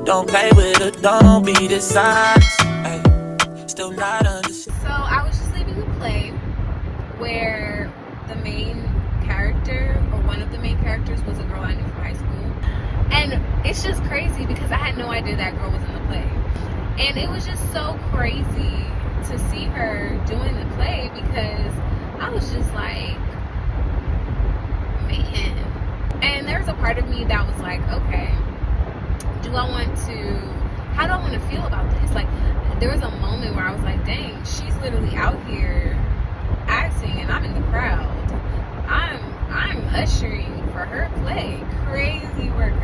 Don't play with it, don't be dishonest. Ay, still not understand. So I was just leaving a play where the main character, or one of the main characters, was a girl I knew from high school. And it's just crazy because I had no idea that girl was in the play. And it was just so crazy to see her doing the play because I was just like, man. And there was a part of me that was like, okay, how do I want to feel about this? Like, there was a moment where I was like, dang, she's literally out here acting and I'm in the crowd. I'm ushering for her play. Crazy work.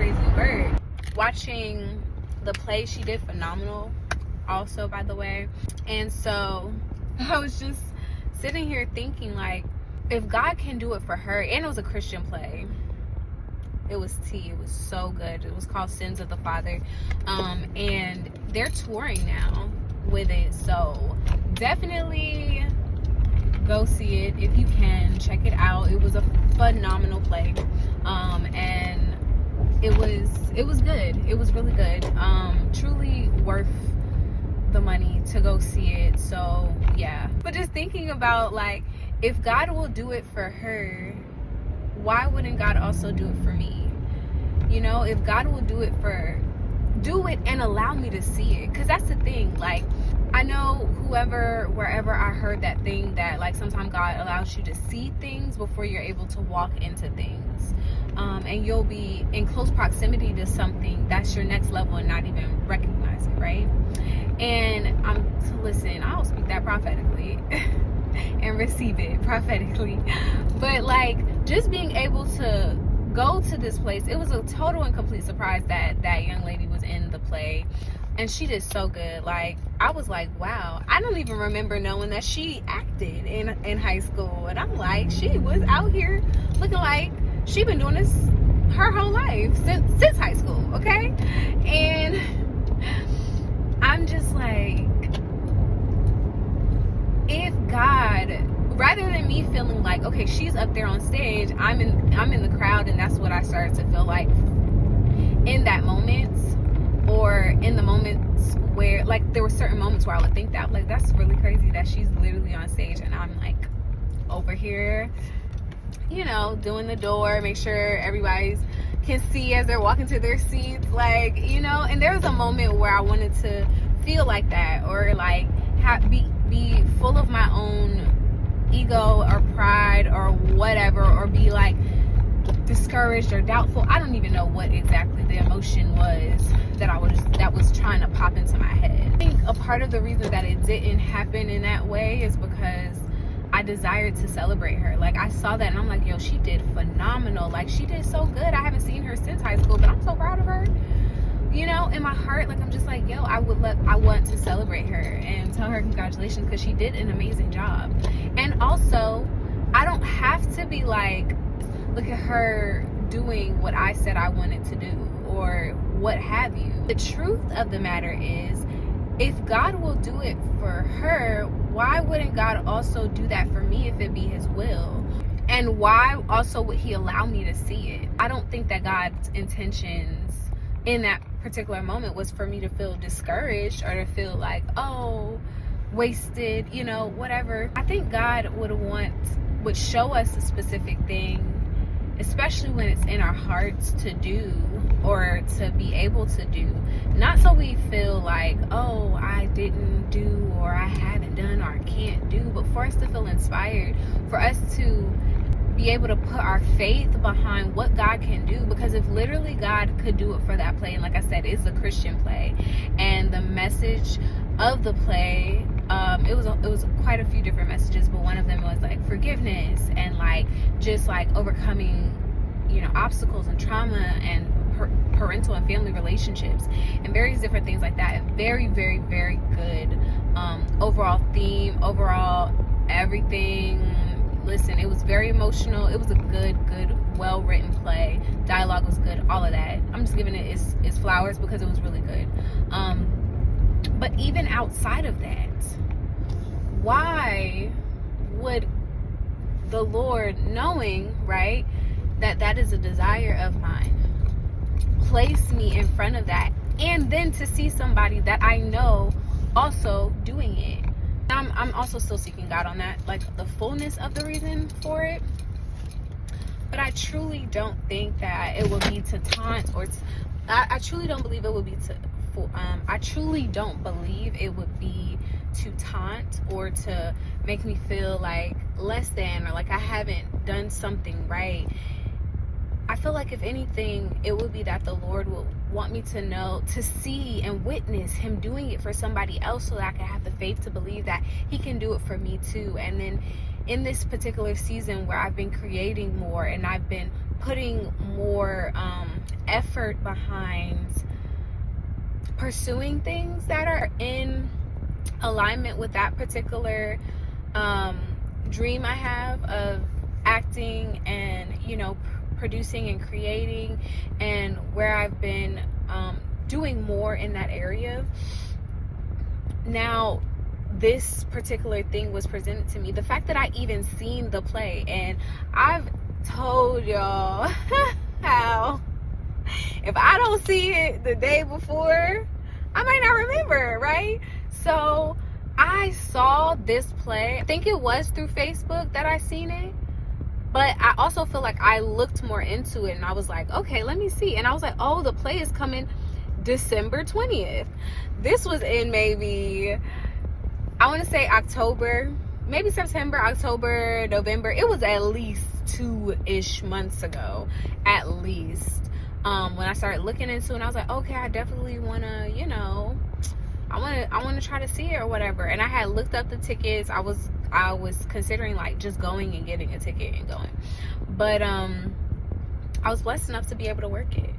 Watching the play, she did phenomenal also, by the way. And so I was just sitting here thinking, like, if God can do it for her, and it was a Christian play. It was it was so good. It was called Sins of the Father. And they're touring now with it. So definitely go see it if you can. Check it out. It was a phenomenal play. And it was good. It was really good. Truly worth the money to go see it. So yeah. But just thinking about, like, if God will do it for her, why wouldn't God also do it for me? You know, if God will do it and allow me to see it. Because that's the thing. Like, I know wherever I heard that thing that, like, sometimes God allows you to see things before you're able to walk into things. And you'll be in close proximity to something that's your next level and not even recognize it, right? And listen, I'll speak that prophetically. And receive it prophetically. But, like, just being able to go to this place, it was a total and complete surprise that that young lady was in the play, and she did so good. Like, I was like, wow, I don't even remember knowing that she acted in high school. And I'm like, she was out here looking like she been doing this her whole life since high school, okay? And I'm just like, if God, rather than me feeling like, okay, she's up there on stage, I'm in the crowd, and that's what I started to feel like in that moment, or in the moments where, like, there were certain moments where I would think that, like, that's really crazy that she's literally on stage and I'm, like, over here, you know, doing the door, make sure everybody can see as they're walking to their seats, like, you know. And there was a moment where I wanted to feel like that, or like be full of my own ego or pride or whatever, or be like discouraged or doubtful. I don't even know what exactly the emotion was that was trying to pop into my head. I think a part of the reason that it didn't happen in that way is because I desired to celebrate her. Like, I saw that and I'm like, yo, she did phenomenal. Like, she did so good. I haven't seen her since high school, but I'm so proud of her. You know, in my heart, like, I'm just like, yo, I want to celebrate her and tell her congratulations, because she did an amazing job. And also, I don't have to be like, look at her doing what I said I wanted to do, or what have you. The truth of the matter is, if God will do it for her, why wouldn't God also do that for me if it be his will? And why also would he allow me to see it? I don't think that God's intentions in that particular moment was for me to feel discouraged or to feel like, oh, wasted, you know, whatever. I think God would show us a specific thing, especially when it's in our hearts to do, or to be able to do, not so we feel like, oh, I didn't do, or I haven't done, or I can't do, but for us to feel inspired, for us to be able to put our faith behind what God can do. Because if literally God could do it for that play, and like I said, it's a Christian play, and the message of the play, it was quite a few different messages, but one of them was like forgiveness, and like just like overcoming, you know, obstacles and trauma, and parental and family relationships, and various different things like that. Very, very, very good overall theme, overall everything. Listen, it was very emotional. It was a good, well-written play. Dialogue was good, all of that. I'm just giving it its flowers because it was really good. But even outside of that, why would the Lord, knowing, right, that is a desire of mine. Place me in front of that, and then to see somebody that I know also doing it. I'm also still seeking God on that, like the fullness of the reason for it. But I truly don't think that it will be to taunt, or I truly don't believe it would be to I truly don't believe it would be to taunt or to make me feel like less than, or like I haven't done something right. I feel like if anything, it would be that the Lord will want me to know, to see and witness him doing it for somebody else, so that I can have the faith to believe that he can do it for me too. And then in this particular season where I've been creating more and I've been putting more effort behind pursuing things that are in alignment with that particular dream I have of acting and, you know, producing and creating, and where I've been doing more in that area. Now, this particular thing was presented to me. The fact that I even seen the play, and I've told y'all how if I don't see it the day before, I might not remember, right? So I saw this play. I think it was through Facebook that I seen it. But I also feel like I looked more into it, and I was like, okay, let me see. And I was like, oh, the play is coming December 20th. This was in maybe, I want to say October, maybe September, October, November. It was at least 2-ish months ago, at least. When I started looking into it, and I was like, okay, I definitely want to, you know, I want to try to see it or whatever. And I had looked up the tickets. I was considering like just going and getting a ticket and going, but I was blessed enough to be able to work it,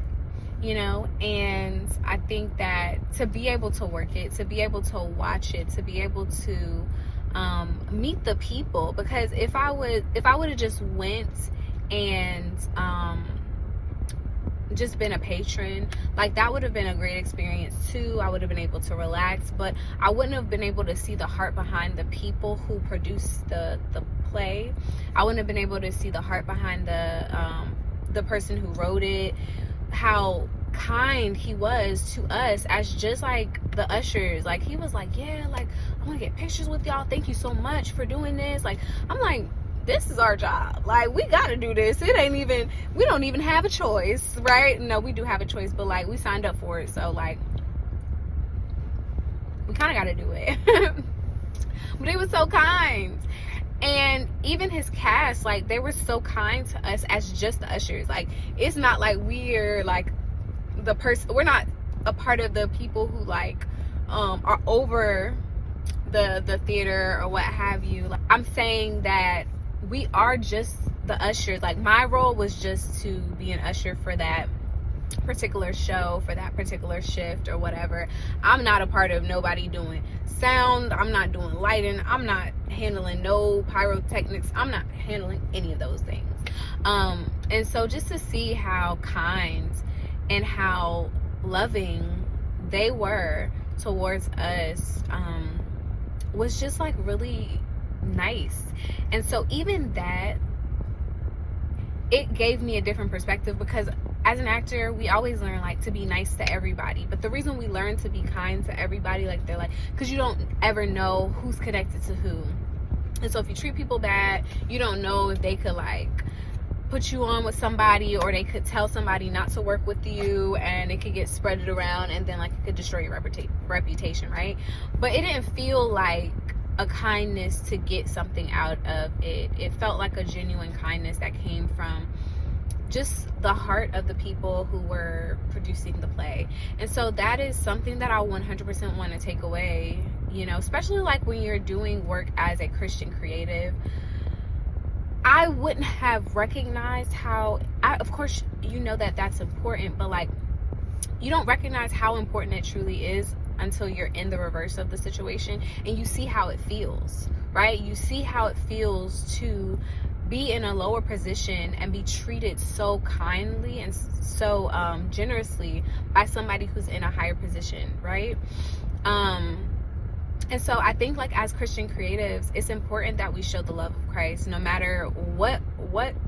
you know. And I think that to be able to work it, to be able to watch it, to be able to meet the people, because if I would have just went and just been a patron, like that would have been a great experience too. I would have been able to relax, but I wouldn't have been able to see the heart behind the people who produced the play. I wouldn't have been able to see the heart behind the person who wrote it, how kind he was to us as just like the ushers. Like he was like, yeah, like I want to get pictures with y'all, thank you so much for doing this. Like I'm like, this is our job. Like, we got to do this. We don't even have a choice, right? No, we do have a choice, but like we signed up for it. So like, we kind of got to do it. But it was so kind. And even his cast, like they were so kind to us as just the ushers. Like, it's not like we're like the person, we're not a part of the people who like are over the theater or what have you. Like, I'm saying that we are just the ushers. Like my role was just to be an usher for that particular show, for that particular shift or whatever. I'm not a part of nobody doing sound. I'm not doing lighting. I'm not handling no pyrotechnics. I'm not handling any of those things. And so just to see how kind and how loving they were towards us was just like really nice. And so even that, it gave me a different perspective, because as an actor we always learn like to be nice to everybody, but the reason we learn to be kind to everybody, like they're like, because you don't ever know who's connected to who. And so if you treat people bad, you don't know if they could like put you on with somebody, or they could tell somebody not to work with you, and it could get spreaded around, and then like it could destroy your reputation, right? But it didn't feel like a kindness to get something out of it. It felt like a genuine kindness that came from just the heart of the people who were producing the play. And so that is something that I 100% want to take away, you know, especially like when you're doing work as a Christian creative. I wouldn't have recognized how, of course, you know that that's important, but like you don't recognize how important it truly is until you're in the reverse of the situation and you see how it feels, right? You see how it feels to be in a lower position and be treated so kindly and so generously by somebody who's in a higher position, right? And so I think, like, as Christian creatives, it's important that we show the love of Christ no matter what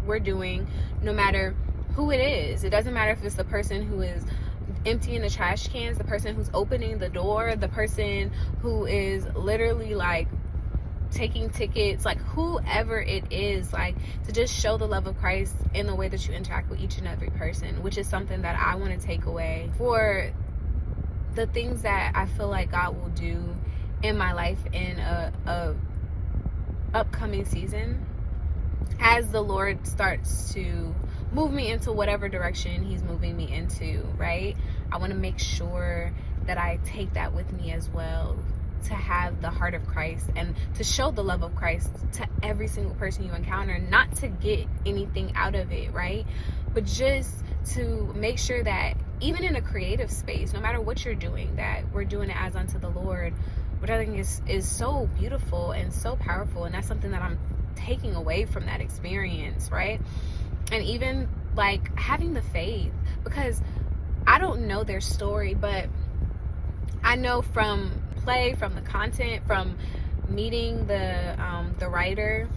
we're doing, no matter who it is. It doesn't matter if it's the person who is emptying the trash cans, the person who's opening the door, the person who is literally like taking tickets, like whoever it is, like to just show the love of Christ in the way that you interact with each and every person, which is something that I want to take away for the things that I feel like God will do in my life in a upcoming season, as the Lord starts to move me into whatever direction he's moving me into, right? I want to make sure that I take that with me as well, to have the heart of Christ and to show the love of Christ to every single person you encounter, not to get anything out of it, right? But just to make sure that even in a creative space, no matter what you're doing, that we're doing it as unto the Lord, which I think is so beautiful and so powerful. And that's something that I'm taking away from that experience, right? And even like having the faith, because I don't know their story, but I know from play, from the content, from meeting the writer,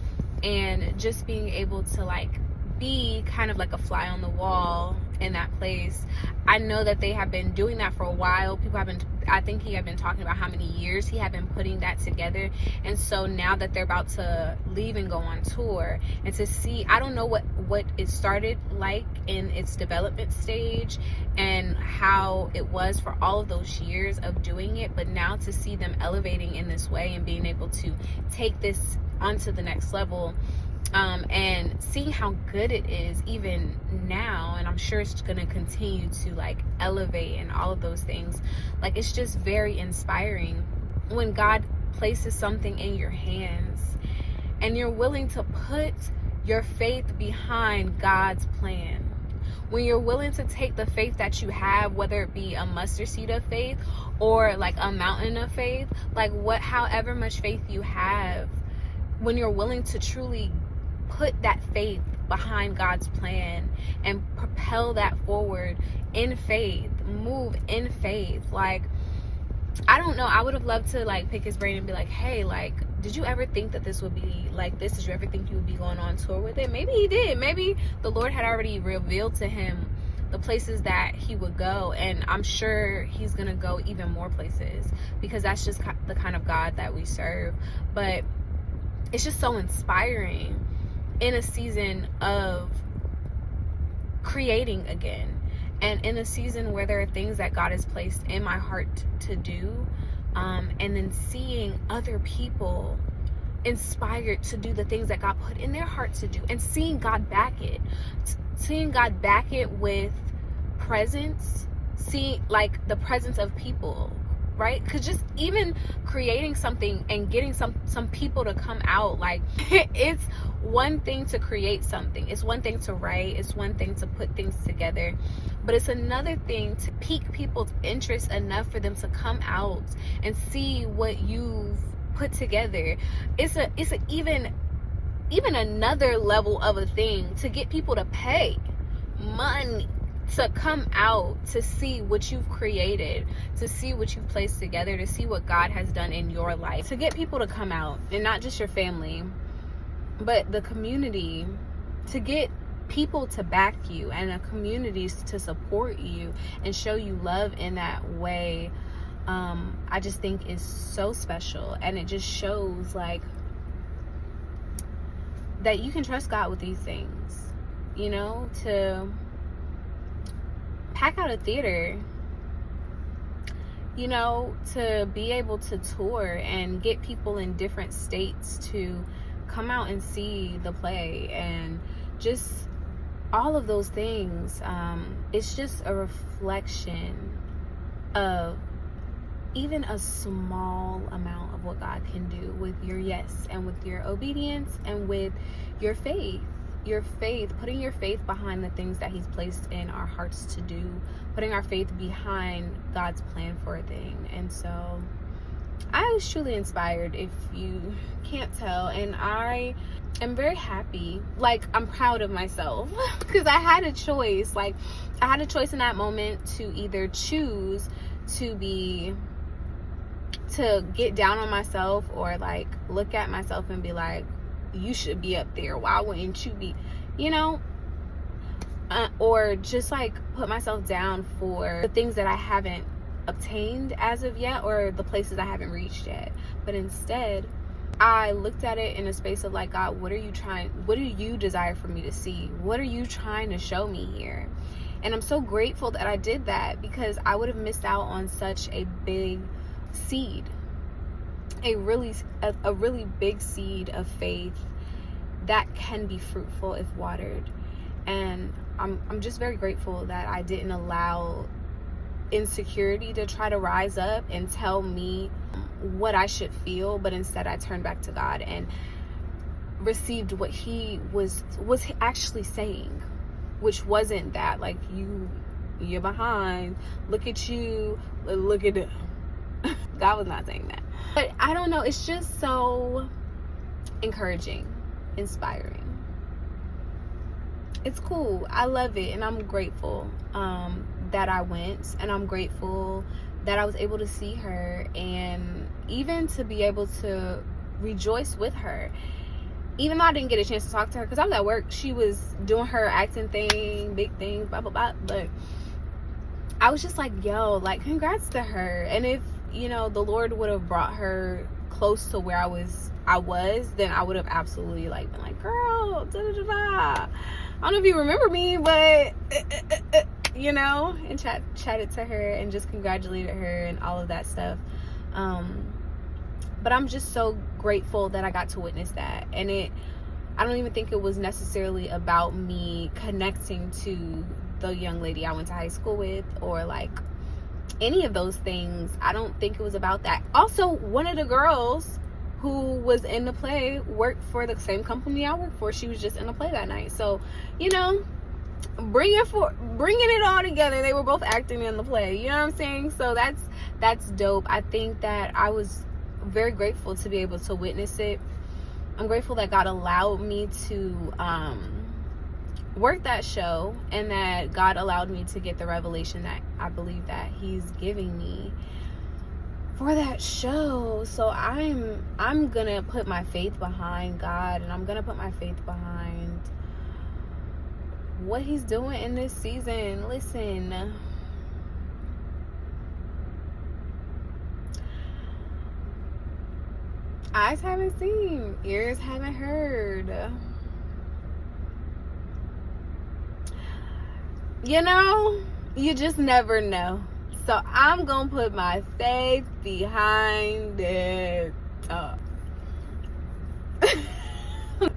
and just being able to like be kind of like a fly on the wall in that place. I know that they have been doing that for a while. People have been, I think he had been talking about how many years he had been putting that together. And so now that they're about to leave and go on tour, and to see, I don't know what it started like in its development stage and how it was for all of those years of doing it, but now to see them elevating in this way and being able to take this onto the next level, and seeing how good it is even now, and I'm sure it's gonna continue to like elevate and all of those things. Like, it's just very inspiring when God places something in your hands and you're willing to put your faith behind God's plan. When you're willing to take the faith that you have, whether it be a mustard seed of faith or like a mountain of faith, like however much faith you have, when you're willing to truly put that faith behind God's plan and propel that forward in faith, move in faith. Like, I don't know, I would have loved to like pick his brain and be like, hey, like, did you ever think that this would be like this? Did you ever think you would be going on tour with it? Maybe he did. Maybe the Lord had already revealed to him the places that he would go, and I'm sure he's gonna go even more places, because that's just the kind of God that we serve. But it's just so inspiring in a season of creating again, and in a season where there are things that God has placed in my heart to do, and then seeing other people inspired to do the things that God put in their heart to do, and seeing God back it with presence, seeing like the presence of people, right? Because just even creating something and getting some people to come out, like it's one thing to create something, it's one thing to write, it's one thing to put things together, but it's another thing to pique people's interest enough for them to come out and see what you've put together. It's even another level of a thing to get people to pay money to come out, to see what you've created, to see what you've placed together, to see what God has done in your life, to get people to come out, and not just your family, but the community, to get people to back you and a community to support you and show you love in that way. I just think is so special, and it just shows like that you can trust God with these things, you know, to pack out a theater, you know, to be able to tour and get people in different states to come out and see the play, and just all of those things. It's just a reflection of even a small amount of what God can do with your yes, and with your obedience, and with your faith. Your faith, putting your faith behind the things that he's placed in our hearts to do, putting our faith behind God's plan for a thing. And so I was truly inspired, if you can't tell, and I am very happy. Like, I'm proud of myself because I had a choice. Like, I had a choice in that moment to either choose to to get down on myself or like look at myself and be like, you should be up there, why wouldn't you be, you know, or just like put myself down for the things that I haven't obtained as of yet, or the places I haven't reached yet. But instead, I looked at it in a space of like, God, what do you desire for me to see? What are you trying to show me here? And I'm so grateful that I did that, because I would have missed out on such a big seed, a really big seed of faith that can be fruitful if watered. And I'm just very grateful that I didn't allow insecurity to try to rise up and tell me what I should feel, but instead I turned back to God and received what he was actually saying, which wasn't that like, you're behind, look at you, look at them. God was not saying that. But I don't know, it's just so encouraging, inspiring. It's cool. I love it, and I'm grateful that I went, and I'm grateful that I was able to see her, and even to be able to rejoice with her. Even though I didn't get a chance to talk to her because I was at work, she was doing her acting thing, big things, blah blah blah. But I was just like, yo, like, congrats to her. And if, you know, the Lord would have brought her close to where I was, then I would have absolutely like been like, girl, da da da da. I don't know if you remember me, but you know, and chatted to her and just congratulated her and all of that stuff. But I'm just so grateful that I got to witness that. And I don't even think it was necessarily about me connecting to the young lady I went to high school with, or like any of those things. I don't think it was about that. Also, one of the girls who was in the play worked for the same company I work for. She was just in the play that night. So, you know, bringing it all together. They were both acting in the play. You know what I'm saying? So that's dope. I think that I was very grateful to be able to witness it. I'm grateful that God allowed me to work that show, and that God allowed me to get the revelation that I believe that he's giving me for that show. So I'm gonna put my faith behind God, and I'm gonna put my faith behind what he's doing in this season. Listen, eyes haven't seen, ears haven't heard. You know, you just never know. So I'm gonna put my faith behind it.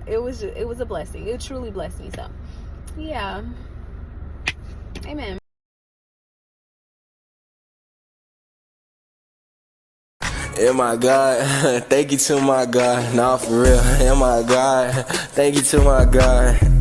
It was a blessing. It truly blessed me. So yeah, amen. Oh my God, thank you to my God. Nah, for real. Oh my God, thank you to my God.